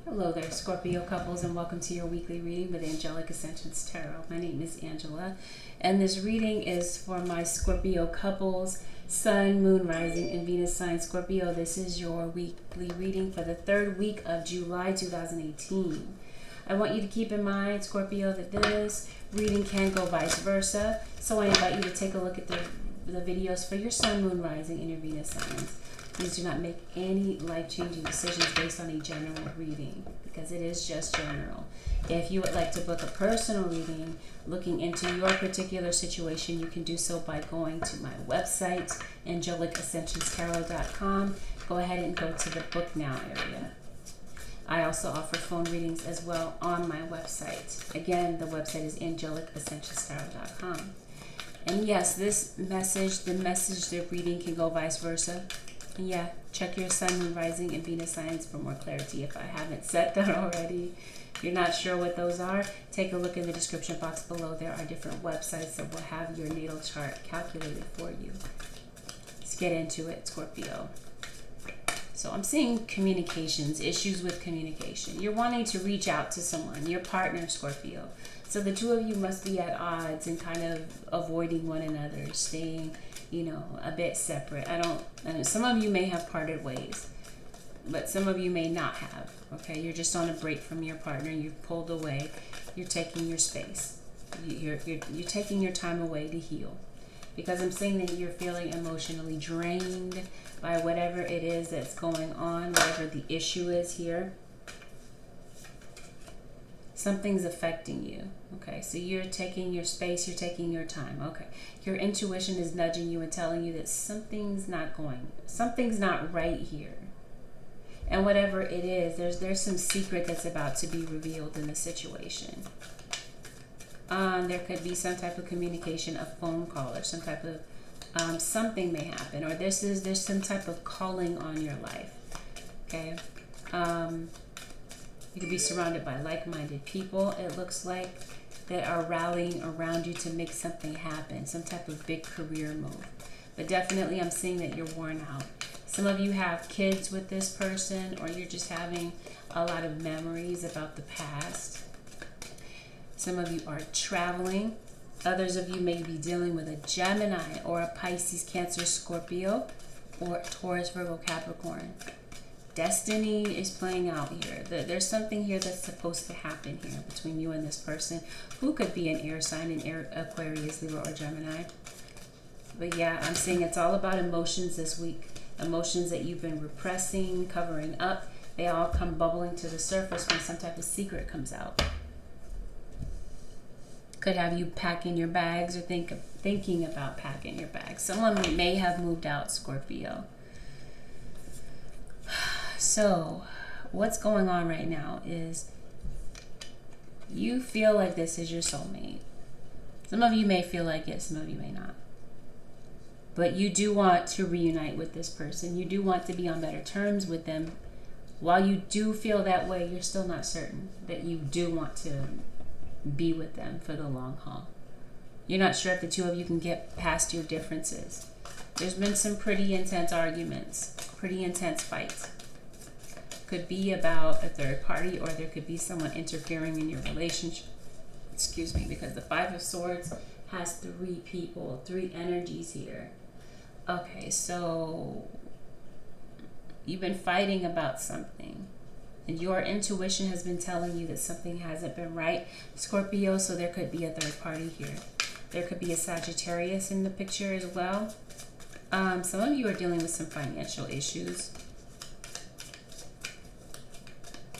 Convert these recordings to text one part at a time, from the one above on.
Hello there, Scorpio couples, and welcome to your weekly reading with Angelic Ascensions Tarot. My name is Angela, and this reading is for my Scorpio couples, Sun, Moon, Rising, and Venus sign Scorpio. This is your weekly reading for the third week of July 2018. I want you to keep in mind, Scorpio, that this reading can go vice versa, so I invite you to take a look at the videos for your Sun, Moon, Rising, and your Venus signs. Please do not make any life-changing decisions based on a general reading, because it is just general. If you would like to book a personal reading looking into your particular situation, you can do so by going to my website, AngelicAscensionsTarot.com. Go ahead and go to the Book Now area. I also offer phone readings as well on my website. Again, the website is AngelicAscensionsTarot.com. And yes, this message, the reading can go vice versa. Yeah, check your Sun, Moon, Rising, and Venus signs for more clarity if I haven't said that already. If you're not sure what those are, take a look in the description box below. There are different websites that will have your natal chart calculated for you. Let's get into it, Scorpio. So I'm seeing communications, issues with communication. You're wanting to reach out to someone, your partner, Scorpio. So the two of you must be at odds and kind of avoiding one another, staying, a bit separate. Some of you may have parted ways, but some of you may not have. Okay, you're just on a break from your partner. You've pulled away. You're taking your space. You're taking your time away to heal, because I'm saying that you're feeling emotionally drained by whatever it is that's going on, whatever the issue is here. Something's affecting you. Okay, so you're taking your space, you're taking your time. Okay, your intuition is nudging you and telling you that something's not right here. And whatever it is, there's some secret that's about to be revealed in the situation. There could be some type of communication, a phone call, or some type of something may happen, or there's some type of calling on your life. Okay. You could be surrounded by like-minded people, it looks like, that are rallying around you to make something happen, some type of big career move. But definitely I'm seeing that you're worn out. Some of you have kids with this person, or you're just having a lot of memories about the past. Some of you are traveling. Others of you may be dealing with a Gemini or a Pisces, Cancer, Scorpio, or Taurus, Virgo, Capricorn. Destiny is playing out here. There's something here that's supposed to happen here between you and this person, who could be an air sign, an Aquarius, Libra, or Gemini. But yeah, I'm saying it's all about emotions this week. Emotions that you've been repressing, covering up. They all come bubbling to the surface when some type of secret comes out. Could have you packing your bags or thinking about packing your bags. Someone may have moved out, Scorpio. So what's going on right now is you feel like this is your soulmate. Some of you may feel like it, some of you may not. But you do want to reunite with this person. You do want to be on better terms with them. While you do feel that way, you're still not certain that you do want to be with them for the long haul. You're not sure if the two of you can get past your differences. There's been some pretty intense arguments, pretty intense fights. Could be about a third party, or there could be someone interfering in your relationship. Excuse me, because the Five of Swords has three people, three energies here. Okay, so you've been fighting about something, and your intuition has been telling you that something hasn't been right, Scorpio, so there could be a third party here. There could be a Sagittarius in the picture as well. Some of you are dealing with some financial issues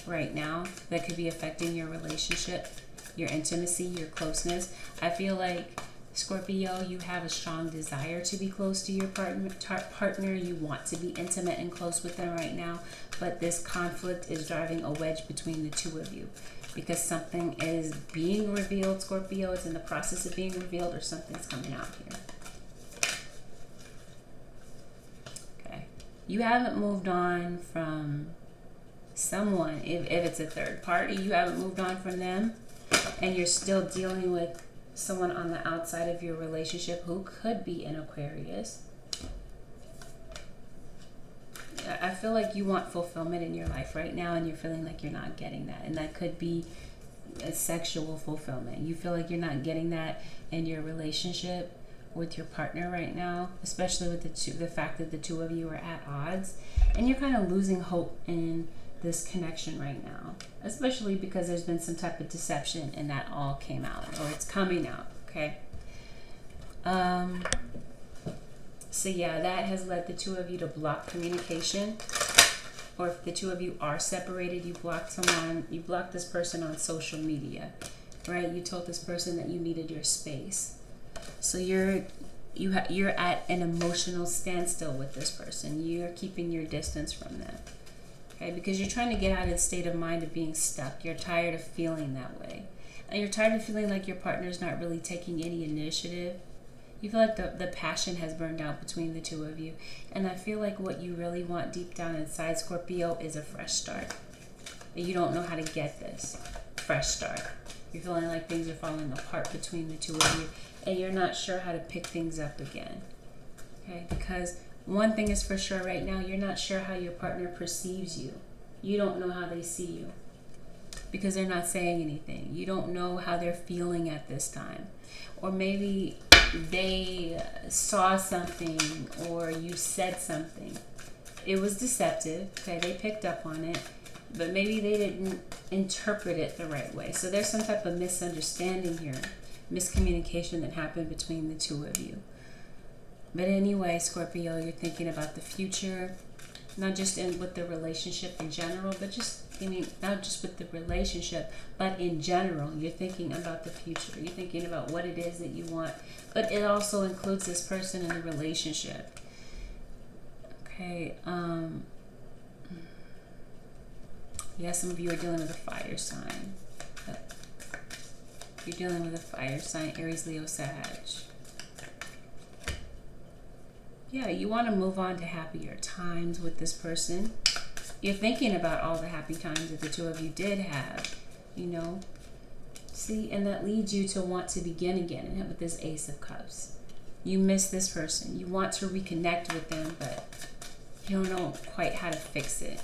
right now that could be affecting your relationship, your intimacy, your closeness. I feel like, Scorpio, you have a strong desire to be close to your partner. You want to be intimate and close with them right now, but this conflict is driving a wedge between the two of you, because something is being revealed, Scorpio. It's in the process of being revealed, or something's coming out here. Okay. You haven't moved on from someone. If it's a third party, you haven't moved on from them, and you're still dealing with someone on the outside of your relationship who could be an Aquarius. I feel like you want fulfillment in your life right now, and you're feeling like you're not getting that. And that could be a sexual fulfillment. You feel like you're not getting that in your relationship with your partner right now, especially with the fact that the two of you are at odds, and you're kind of losing hope in this connection right now, especially because there's been some type of deception and that all came out, or it's coming out. Okay. So yeah, that has led the two of you to block communication, or if the two of you are separated, you blocked someone, you blocked this person on social media, right? You told this person that you needed your space. So you're at an emotional standstill with this person. You're keeping your distance from them, okay? Because you're trying to get out of the state of mind of being stuck. You're tired of feeling that way, and you're tired of feeling like your partner's not really taking any initiative. You feel like the passion has burned out between the two of you. And I feel like what you really want deep down inside, Scorpio, is a fresh start. And you don't know how to get this fresh start. You're feeling like things are falling apart between the two of you, and you're not sure how to pick things up again. Okay? Because one thing is for sure right now, you're not sure how your partner perceives you. You don't know how they see you, because they're not saying anything. You don't know how they're feeling at this time. Or maybe they saw something, or you said something. It was deceptive, okay? They picked up on it, but maybe they didn't interpret it the right way. So there's some type of misunderstanding here, miscommunication that happened between the two of you. But anyway, Scorpio, you're thinking about the future, not just with the relationship in general, but not just with the relationship, but in general. You're thinking about the future. You're thinking about what it is that you want, but it also includes this person in the relationship. Okay. Yeah, some of you are dealing with a fire sign. You're dealing with a fire sign, Aries, Leo, Sag. Yeah, you want to move on to happier times with this person. You're thinking about all the happy times that the two of you did have, you know. See, and that leads you to want to begin again, and with this Ace of Cups. You miss this person. You want to reconnect with them, but you don't know quite how to fix it.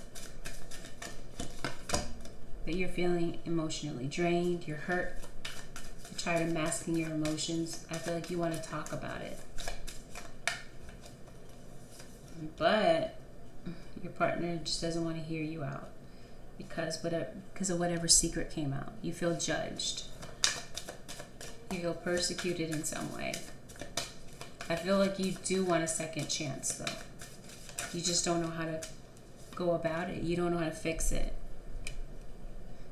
But you're feeling emotionally drained. You're hurt. You're tired of masking your emotions. I feel like you want to talk about it. But your partner just doesn't want to hear you out because of whatever secret came out. You feel judged. You feel persecuted in some way. I feel like you do want a second chance, though. You just don't know how to go about it. You don't know how to fix it.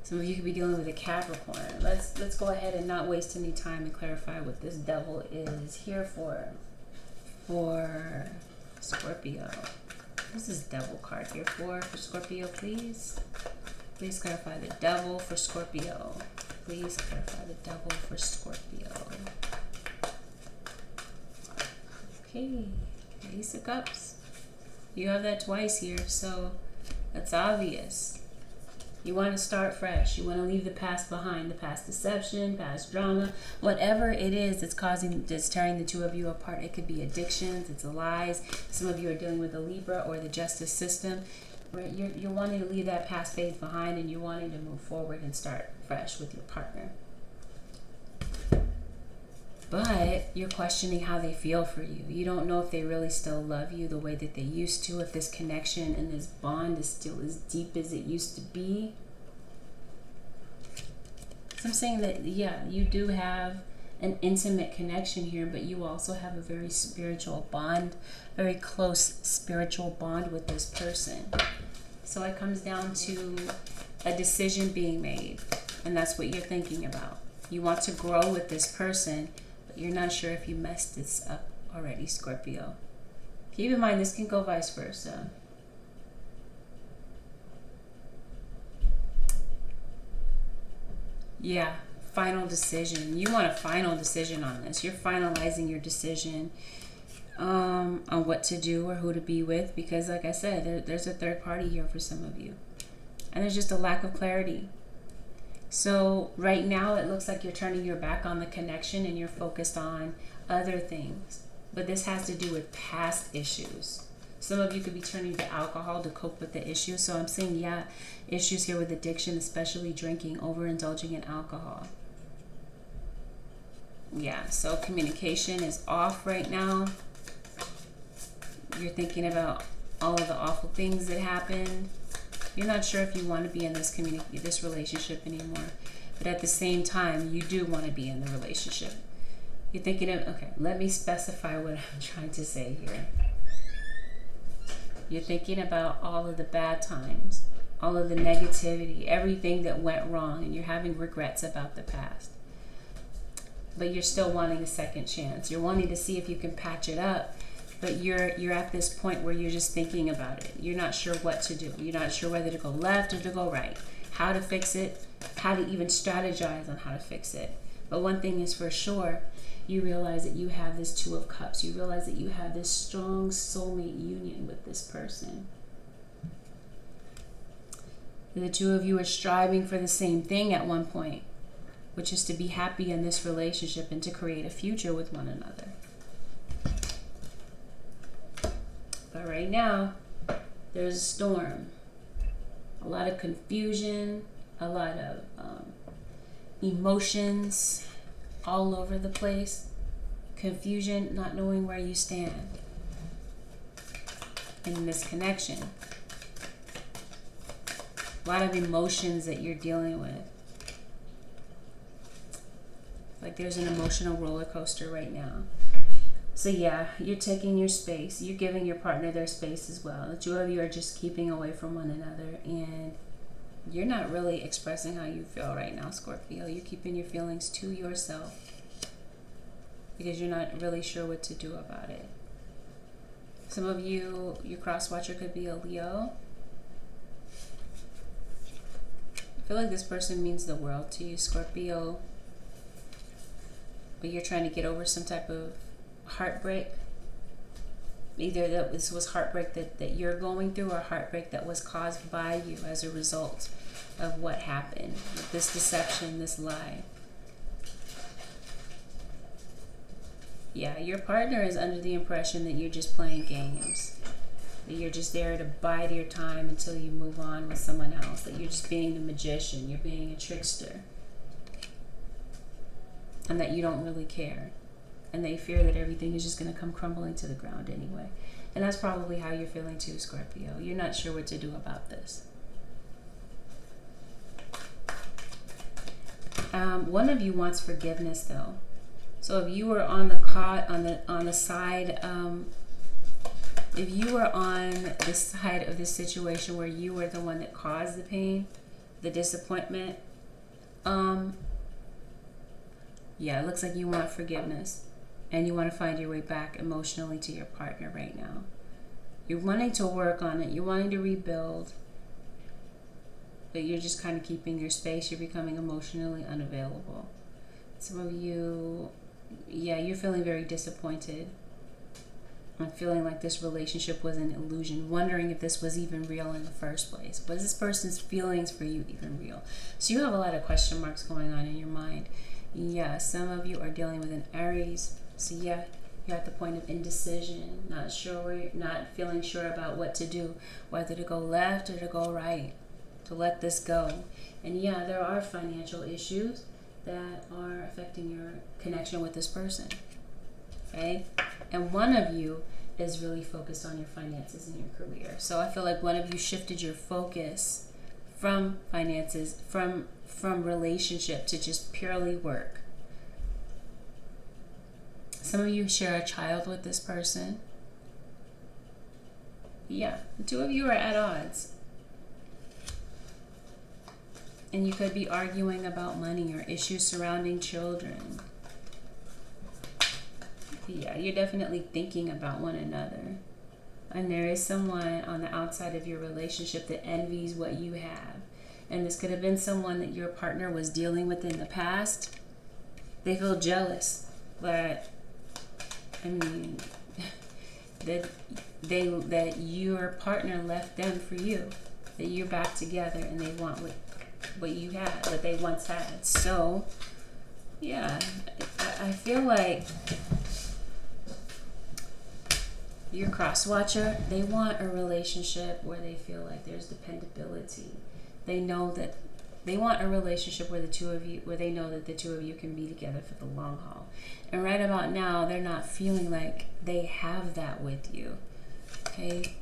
Some of you could be dealing with a Capricorn. Let's go ahead and not waste any time and clarify what this devil is here for Scorpio. What is this devil card here for Scorpio, please? Please clarify the devil for Scorpio. Please clarify the devil for Scorpio. Okay, Ace of Cups. You have that twice here, so that's obvious. You want to start fresh. You want to leave the past behind, the past deception, past drama, whatever it is that's tearing the two of you apart. It could be addictions, it's lies. Some of you are dealing with a Libra or the justice system. Right? You're wanting to leave that past phase behind, and you're wanting to move forward and start fresh with your partner. But you're questioning how they feel for you. You don't know if they really still love you the way that they used to, if this connection and this bond is still as deep as it used to be. So I'm saying that, yeah, you do have an intimate connection here, but you also have a very spiritual bond, very close spiritual bond with this person. So it comes down to a decision being made, and that's what you're thinking about. You want to grow with this person, you're not sure if you messed this up already, Scorpio. Keep in mind, this can go vice versa. Yeah, final decision. You want a final decision on this. You're finalizing your decision on what to do or who to be with, because like I said, there's a third party here for some of you. And there's just a lack of clarity. So right now it looks like you're turning your back on the connection and you're focused on other things. But this has to do with past issues. Some of you could be turning to alcohol to cope with the issue. So I'm saying, yeah, issues here with addiction, especially drinking, overindulging in alcohol. Yeah, so communication is off right now. You're thinking about all of the awful things that happened. You're not sure if you want to be in this relationship anymore. But at the same time, you do want to be in the relationship. You're thinking of, okay, let me specify what I'm trying to say here. You're thinking about all of the bad times, all of the negativity, everything that went wrong, and you're having regrets about the past. But you're still wanting a second chance. You're wanting to see if you can patch it up, but you're at this point where you're just thinking about it. You're not sure what to do. You're not sure whether to go left or to go right, how to fix it, how to even strategize on how to fix it. But one thing is for sure, you realize that you have this Two of Cups. You realize that you have this strong soulmate union with this person. The two of you are striving for the same thing at one point, which is to be happy in this relationship and to create a future with one another. But right now, there's a storm. A lot of confusion, a lot of emotions all over the place. Confusion, not knowing where you stand in this connection. A lot of emotions that you're dealing with. Like there's an emotional roller coaster right now. So yeah, you're taking your space. You're giving your partner their space as well. The two of you are just keeping away from one another, and you're not really expressing how you feel right now, Scorpio. You're keeping your feelings to yourself because you're not really sure what to do about it. Some of you, your cross watcher could be a Leo. I feel like this person means the world to you, Scorpio. But you're trying to get over some type of heartbreak. Either that this was heartbreak that you're going through, or heartbreak that was caused by you as a result of what happened, this deception, this lie. Yeah, your partner is under the impression that you're just playing games, that you're just there to bide your time until you move on with someone else, that you're just being a magician, you're being a trickster, and that you don't really care. And they fear that everything is just going to come crumbling to the ground anyway. And that's probably how you're feeling too, Scorpio. You're not sure what to do about this. One of you wants forgiveness, though. So if you were on the side, if you were on the side of this situation where you were the one that caused the pain, the disappointment, yeah, it looks like you want forgiveness. And you want to find your way back emotionally to your partner right now. You're wanting to work on it. You're wanting to rebuild. But you're just kind of keeping your space. You're becoming emotionally unavailable. Some of you, yeah, you're feeling very disappointed. I'm feeling like this relationship was an illusion. Wondering if this was even real in the first place. Was this person's feelings for you even real? So you have a lot of question marks going on in your mind. Yeah, some of you are dealing with an Aries. So yeah, you're at the point of indecision, not feeling sure about what to do, whether to go left or to go right, to let this go. And yeah, there are financial issues that are affecting your connection with this person, okay? And one of you is really focused on your finances and your career. So I feel like one of you shifted your focus from finances, from relationship to just purely work. Some of you share a child with this person. Yeah, the two of you are at odds. And you could be arguing about money or issues surrounding children. Yeah, you're definitely thinking about one another. And there is someone on the outside of your relationship that envies what you have. And this could have been someone that your partner was dealing with in the past. They feel jealous, but I mean, that your partner left them for you, that you're back together and they want what you had, what they once had. So, yeah, I feel like Your cross watcher, they want a relationship where they feel like there's dependability. They know that they want a relationship where they know that the two of you can be together for the long haul. And right about now, they're not feeling like they have that with you. Okay?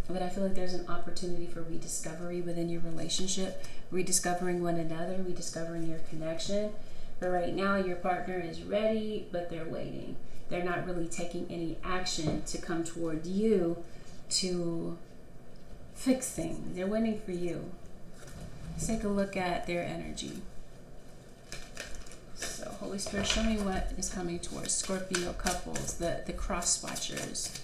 But I feel like there's an opportunity for rediscovery within your relationship, rediscovering one another, rediscovering your connection. But right now, your partner is ready, but they're waiting. They're not really taking any action to come toward you to fix things. They're waiting for you. Let's take a look at their energy. So, Holy Spirit, show me what is coming towards Scorpio couples, the cross watchers.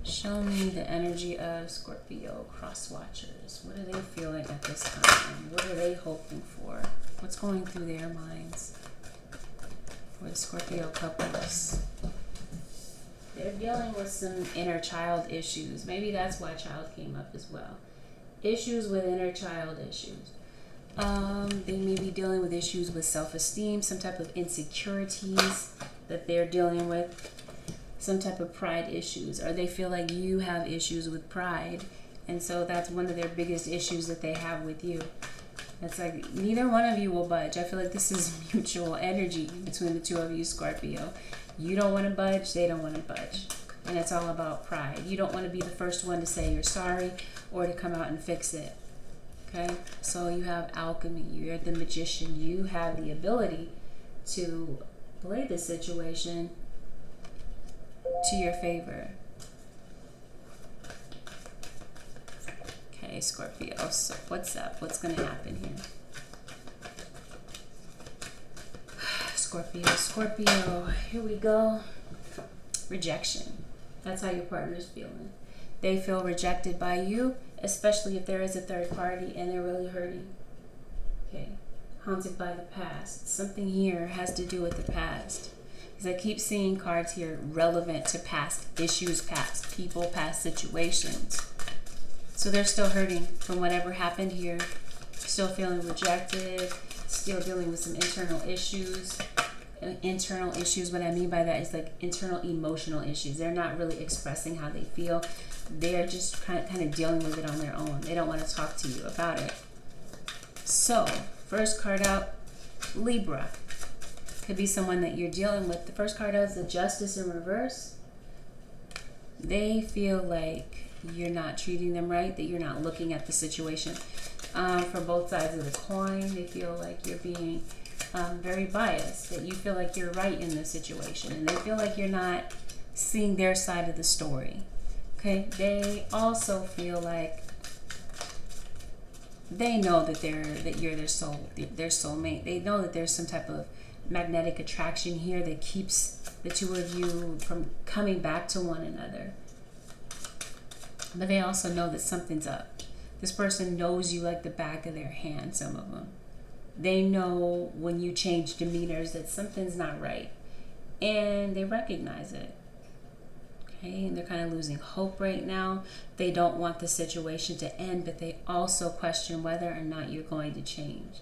Show me the energy of Scorpio cross watchers. What are they feeling at this time? What are they hoping for? What's going through their minds for the Scorpio couples? They're dealing with some inner child issues. Maybe that's why child came up as well. Issues with inner child issues. They may be dealing with issues with self-esteem, some type of insecurities that they're dealing with, some type of pride issues, or they feel like you have issues with pride, and so that's one of their biggest issues that they have with you. It's like neither one of you will budge. I feel like this is mutual energy between the two of you, Scorpio. You don't want to budge, they don't want to budge. And it's all about pride. You don't want to be the first one to say you're sorry or to come out and fix it. Okay? So you have alchemy. You're the magician. You have the ability to play the situation to your favor. Okay, Scorpio. So what's up? What's going to happen here? Scorpio. Here we go. Rejection. That's how your partner is feeling. They feel rejected by you, especially if there is a third party and they're really hurting. Okay. Haunted by the past. Something here has to do with the past. Because I keep seeing cards here relevant to past issues, past people, past situations. So they're still hurting from whatever happened here. Still feeling rejected. Still dealing with some internal issues. Internal issues, what I mean by that is like internal emotional issues. They're not really expressing how they feel. They're just kind of dealing with it on their own. They don't want to talk to you about it. So, first card out, Libra. Could be someone that you're dealing with. The first card out is the Justice in reverse. They feel like you're not treating them right, that you're not looking at the situation from both sides of the coin. They feel like you're being very biased, that you feel like you're right in this situation, and they feel like you're not seeing their side of the story. Okay, they also feel like they know that you're their soulmate. They know that there's some type of magnetic attraction here that keeps the two of you from coming back to one another. But they also know that something's up. This person knows you like the back of their hand, some of them. They know when you change demeanors that something's not right. And they recognize it. Okay, and they're kind of losing hope right now. They don't want the situation to end, but they also question whether or not you're going to change.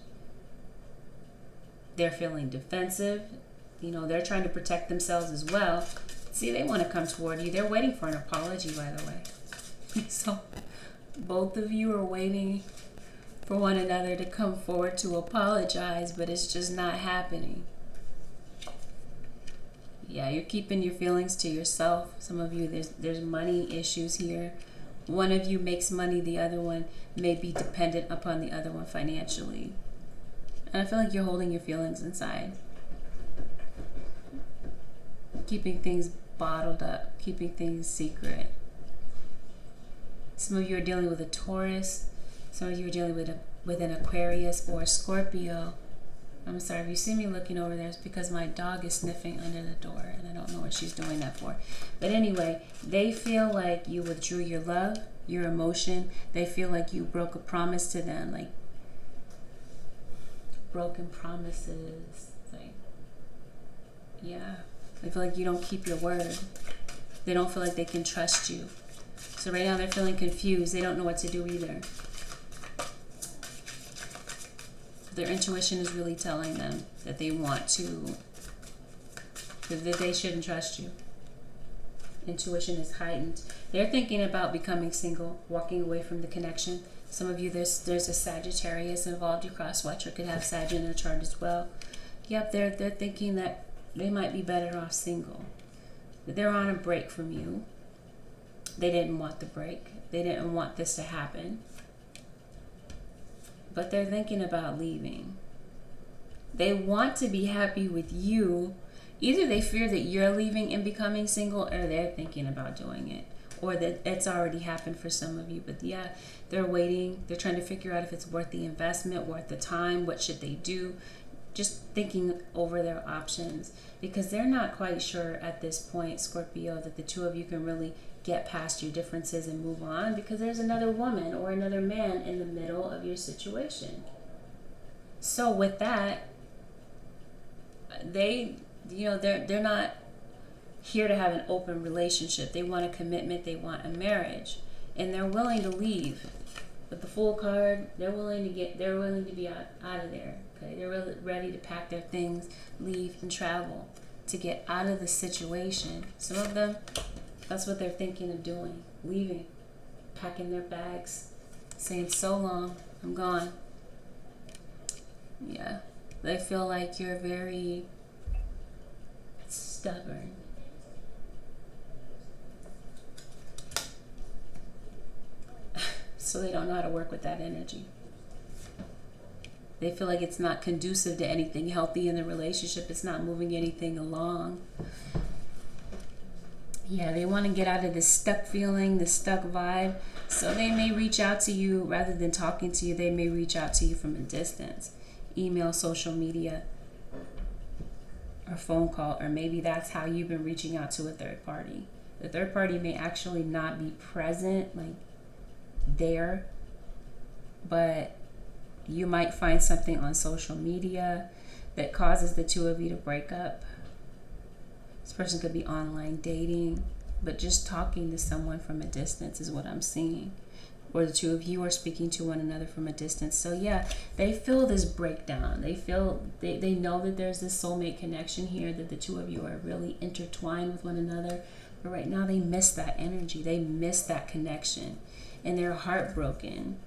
They're feeling defensive. You know, they're trying to protect themselves as well. See, they want to come toward you. They're waiting for an apology, by the way. So, both of you are waiting for one another to come forward to apologize, but it's just not happening. Yeah, you're keeping your feelings to yourself. Some of you, there's money issues here. One of you makes money, the other one may be dependent upon the other one financially. And I feel like you're holding your feelings inside. Keeping things bottled up, keeping things secret. Some of you are dealing with a Taurus. Some of you are dealing with an Aquarius or a Scorpio. I'm sorry, if you see me looking over there, it's because my dog is sniffing under the door, and I don't know what she's doing that for. But anyway, they feel like you withdrew your love, your emotion. They feel like you broke a promise to them, like broken promises. Like, yeah, they feel like you don't keep your word. They don't feel like they can trust you. So right now they're feeling confused. They don't know what to do either. Their intuition is really telling them that they want to, that they shouldn't trust you. Intuition is heightened. They're thinking about becoming single, walking away from the connection. Some of you, there's a Sagittarius involved. Your cross watcher could have Sag in their chart as well. Yep, they're thinking that they might be better off single. They're on a break from you. They didn't want the break. They didn't want this to happen. But they're thinking about leaving. They want to be happy with you. Either they fear that you're leaving and becoming single, or they're thinking about doing it, or that it's already happened for some of you. But yeah, they're waiting. They're trying to figure out if it's worth the investment, worth the time, what should they do. Just thinking over their options, because they're not quite sure at this point, Scorpio, that the two of you can really get past your differences and move on, because there's another woman or another man in the middle of your situation. So with that, they're not here to have an open relationship. They want a commitment. They want a marriage, and they're willing to leave. With the Fool card, they're willing to be out of there. Okay, they're really ready to pack their things, leave, and travel to get out of the situation. Some of them, that's what they're thinking of doing, leaving, packing their bags, saying, so long, I'm gone. Yeah, they feel like you're very stubborn. So they don't know how to work with that energy. They feel like it's not conducive to anything healthy in the relationship. It's not moving anything along. Yeah, they want to get out of this stuck feeling, this stuck vibe. So they may reach out to you rather than talking to you. They may reach out to you from a distance. Email, social media, or phone call. Or maybe that's how you've been reaching out to a third party. The third party may actually not be present, like there, but you might find something on social media that causes the two of you to break up. This person could be online dating, but just talking to someone from a distance is what I'm seeing. Or the two of you are speaking to one another from a distance. So yeah, they feel this breakdown. They feel, they know that there's this soulmate connection here, that the two of you are really intertwined with one another. But right now they miss that energy. They miss that connection. And they're heartbroken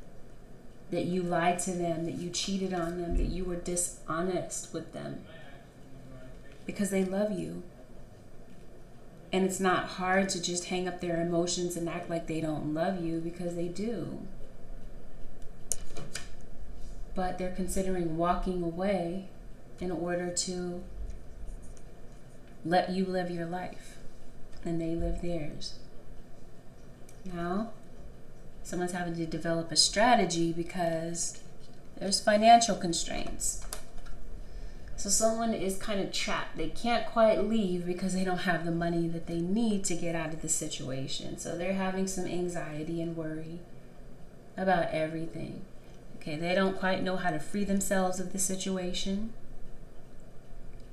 that you lied to them, that you cheated on them, that you were dishonest with them, because they love you. And it's not hard to just hang up their emotions and act like they don't love you, because they do. But they're considering walking away in order to let you live your life and they live theirs. Now, someone's having to develop a strategy because there's financial constraints. So someone is kind of trapped. They can't quite leave because they don't have the money that they need to get out of the situation. So they're having some anxiety and worry about everything. Okay, they don't quite know how to free themselves of the situation.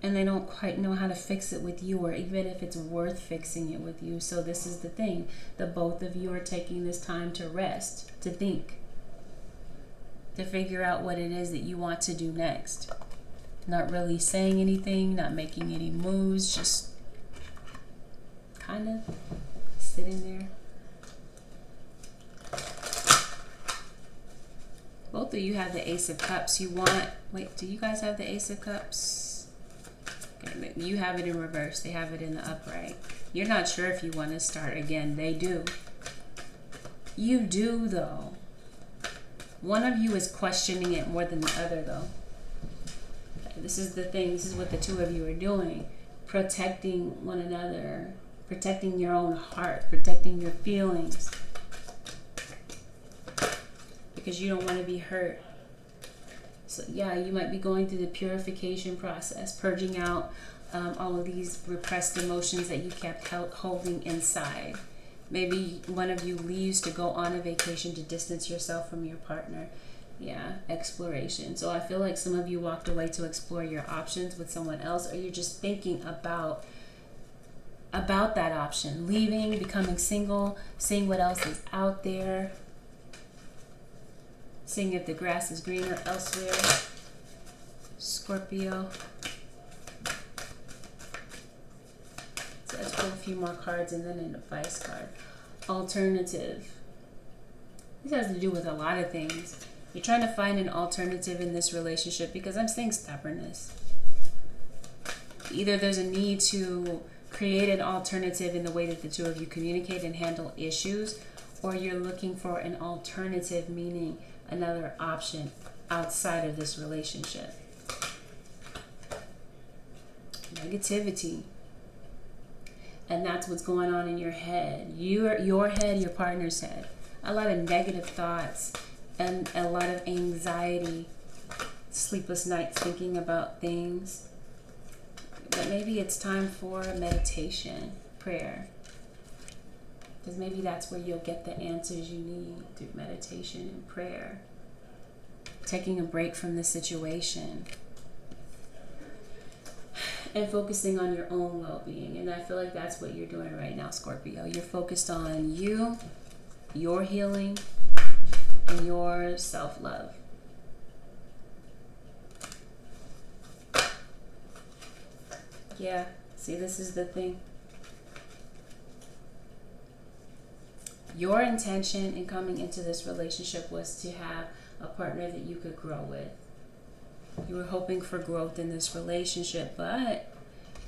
And they don't quite know how to fix it with you, or even if it's worth fixing it with you. So this is the thing. The both of you are taking this time to rest, to think, to figure out what it is that you want to do next. Not really saying anything, not making any moves, just kind of sitting there. Both of you have the Ace of Cups. You want, wait, do you guys have the Ace of Cups? Okay, you have it in reverse. They have it in the upright. You're not sure if you want to start again. They do. You do, though. One of you is questioning it more than the other, though. This is the thing. This is what the two of you are doing. Protecting one another. Protecting your own heart. Protecting your feelings. Because you don't want to be hurt. So yeah, you might be going through the purification process. Purging out all of these repressed emotions that you kept holding inside. Maybe one of you leaves to go on a vacation to distance yourself from your partner. Yeah, exploration. So I feel like some of you walked away to explore your options with someone else, or you're just thinking about that option. Leaving, becoming single, seeing what else is out there, seeing if the grass is greener elsewhere. Scorpio. So Let's pull a few more cards and then an advice card. Alternative. This has to do with a lot of things. You're trying to find an alternative in this relationship because I'm seeing stubbornness. Either there's a need to create an alternative in the way that the two of you communicate and handle issues, or you're looking for an alternative, meaning another option outside of this relationship. Negativity. And that's what's going on in your head. Your head, your partner's head. A lot of negative thoughts and a lot of anxiety. Sleepless nights thinking about things. But maybe it's time for meditation, prayer. Because maybe that's where you'll get the answers you need through meditation and prayer. Taking a break from the situation. And focusing on your own well-being. And I feel like that's what you're doing right now, Scorpio. You're focused on you, your healing, and your self-love. Yeah, see, this is the thing. Your intention in coming into this relationship was to have a partner that you could grow with. You were hoping for growth in this relationship, but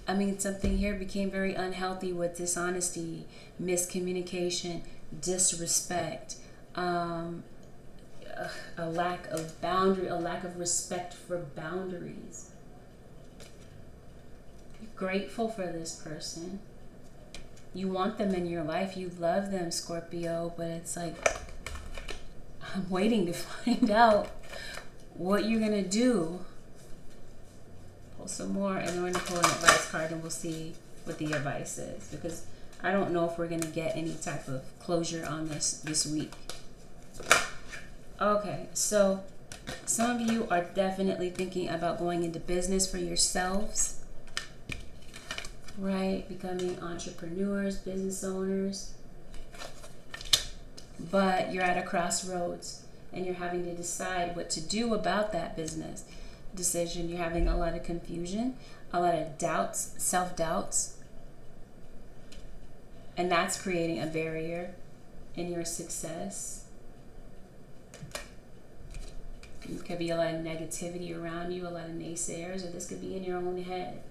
I mean, something here became very unhealthy with dishonesty, miscommunication, disrespect, a lack of boundary, a lack of respect for boundaries. You're grateful for this person. You want them in your life. You love them, Scorpio, but it's like, I'm waiting to find out what you're going to do. Pull some more, and then we're going to pull an advice card, and we'll see what the advice is. Because I don't know if we're going to get any type of closure on this week. Okay, so some of you are definitely thinking about going into business for yourselves. Right? Becoming entrepreneurs, business owners. But you're at a crossroads and you're having to decide what to do about that business decision. You're having a lot of confusion, a lot of doubts, self-doubts. And that's creating a barrier in your success. There could be a lot of negativity around you, a lot of naysayers, or this could be in your own head,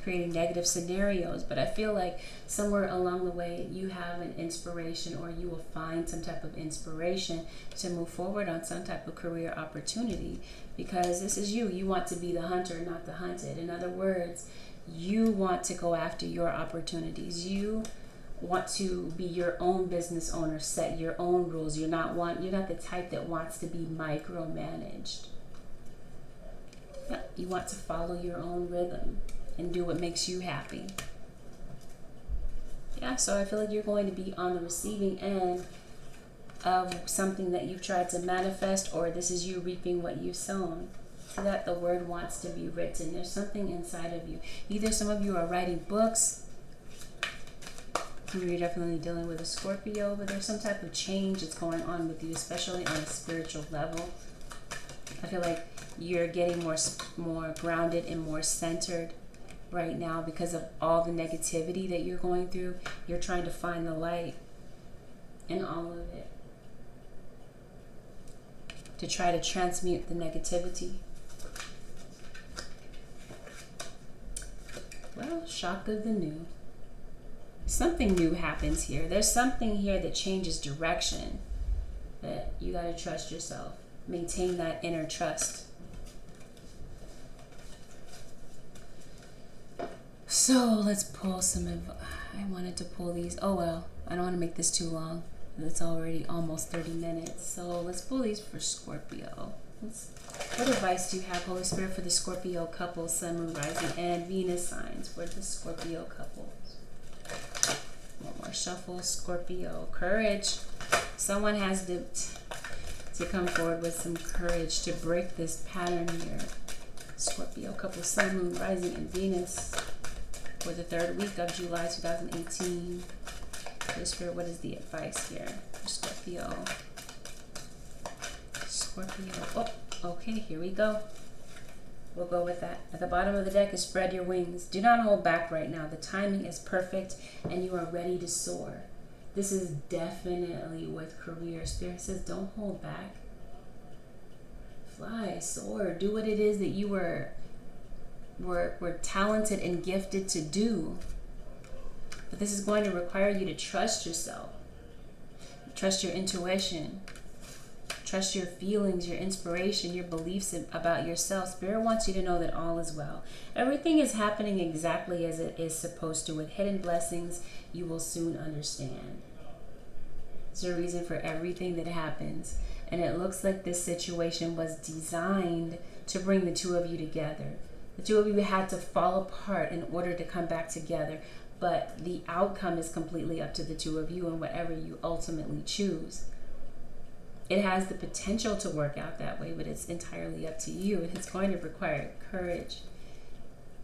creating negative scenarios. But I feel like somewhere along the way you have an inspiration, or you will find some type of inspiration to move forward on some type of career opportunity, because this is you. You want to be the hunter, not the hunted. In other words, you want to go after your opportunities. You want to be your own business owner, set your own rules. You're not the type that wants to be micromanaged. You want to follow your own rhythm and do what makes you happy. Yeah, so I feel like you're going to be on the receiving end of something that you've tried to manifest, or this is you reaping what you've sown. So that the word wants to be written. There's something inside of you. Either some of you are writing books. You're definitely dealing with a Scorpio, but there's some type of change that's going on with you, especially on a spiritual level. I feel like you're getting more grounded and more centered right now because of all the negativity that you're going through. You're trying to find the light in all of it, to try to transmute the negativity. Well, shock of the new. Something new happens here. There's something here that changes direction. That you got to trust yourself. Maintain that inner trust. So let's pull some. I wanted to pull these. Oh well, I don't want to make this too long. It's already almost 30 minutes. So let's pull these for Scorpio. What advice do you have, Holy Spirit, for the Scorpio couple, Sun, Moon, Rising, and Venus signs for the Scorpio couples? One more shuffle. Scorpio, courage. Someone has to come forward with some courage to break this pattern here. Scorpio couple, Sun, Moon, Rising, and Venus for the 3rd week of July 2018. Holy Spirit, what is the advice here for Scorpio? Scorpio. Oh, okay, here we go. We'll go with that. At the bottom of the deck is spread your wings. Do not hold back right now. The timing is perfect and you are ready to soar. This is definitely with career. Spirit says don't hold back. Fly, soar, do what it is that you were talented and gifted to do. But this is going to require you to trust yourself. Trust your intuition. Trust your feelings, your inspiration, your beliefs about yourself. Spirit wants you to know that all is well. Everything is happening exactly as it is supposed to. With hidden blessings, you will soon understand. There's a reason for everything that happens. And it looks like this situation was designed to bring the two of you together. The two of you had to fall apart in order to come back together. But the outcome is completely up to the two of you and whatever you ultimately choose. It has the potential to work out that way, but it's entirely up to you. And it's going to require courage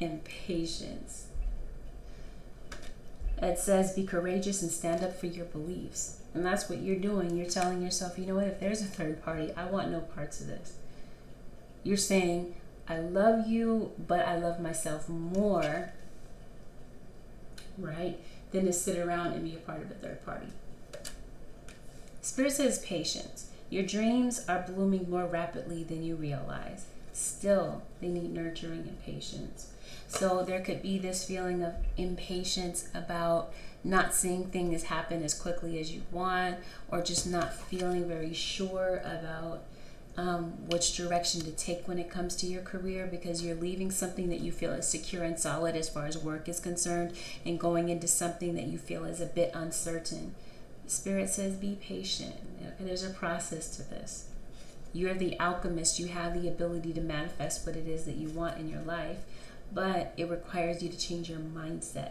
and patience. It says be courageous and stand up for your beliefs. And that's what you're doing. You're telling yourself, you know what, if there's a third party, I want no parts of this. You're saying, I love you, but I love myself more, right, than to sit around and be a part of a third party. Spirit says patience. Your dreams are blooming more rapidly than you realize. Still, they need nurturing and patience. So there could be this feeling of impatience about not seeing things happen as quickly as you want, or just not feeling very sure about which direction to take when it comes to your career, because you're leaving something that you feel is secure and solid as far as work is concerned and going into something that you feel is a bit uncertain. Spirit says be patient. There's a process to this. You're the alchemist. You have the ability to manifest what it is that you want in your life, but it requires you to change your mindset.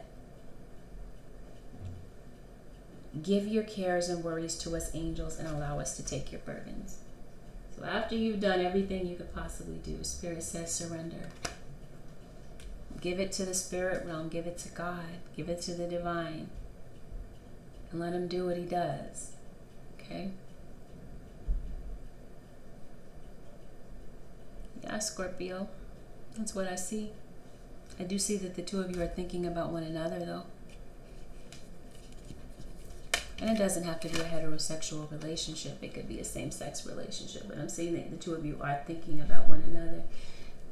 Give your cares and worries to us angels and allow us to take your burdens. So after you've done everything you could possibly do, Spirit says surrender. Give it to the spirit realm. Give it to God. Give it to the divine. And let him do what he does. Okay? Yeah, Scorpio. That's what I see. I do see that the two of you are thinking about one another, though. And it doesn't have to be a heterosexual relationship. It could be a same-sex relationship. But I'm saying that the two of you are thinking about one another.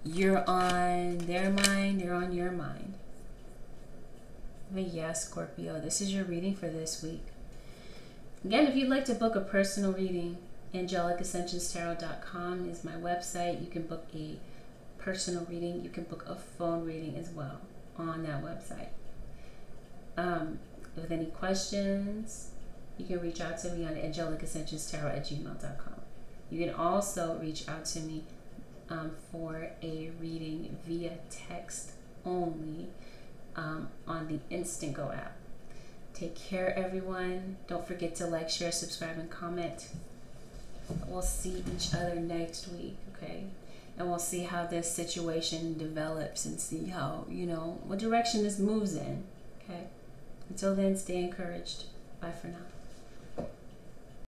You're on their mind. They're on your mind. But yeah, Scorpio, this is your reading for this week. Again, if you'd like to book a personal reading, AngelicAscensionsTarot.com is my website. You can book a personal reading. You can book a phone reading as well on that website. With any questions, you can reach out to me on AngelicAscensionsTarot@gmail.com. You can also reach out to me for a reading via text only on the Instant Go app. Take care, everyone. Don't forget to like, share, subscribe, and comment. We'll see each other next week, okay? And we'll see how this situation develops and see how, what direction this moves in, okay? Until then, stay encouraged. Bye for now.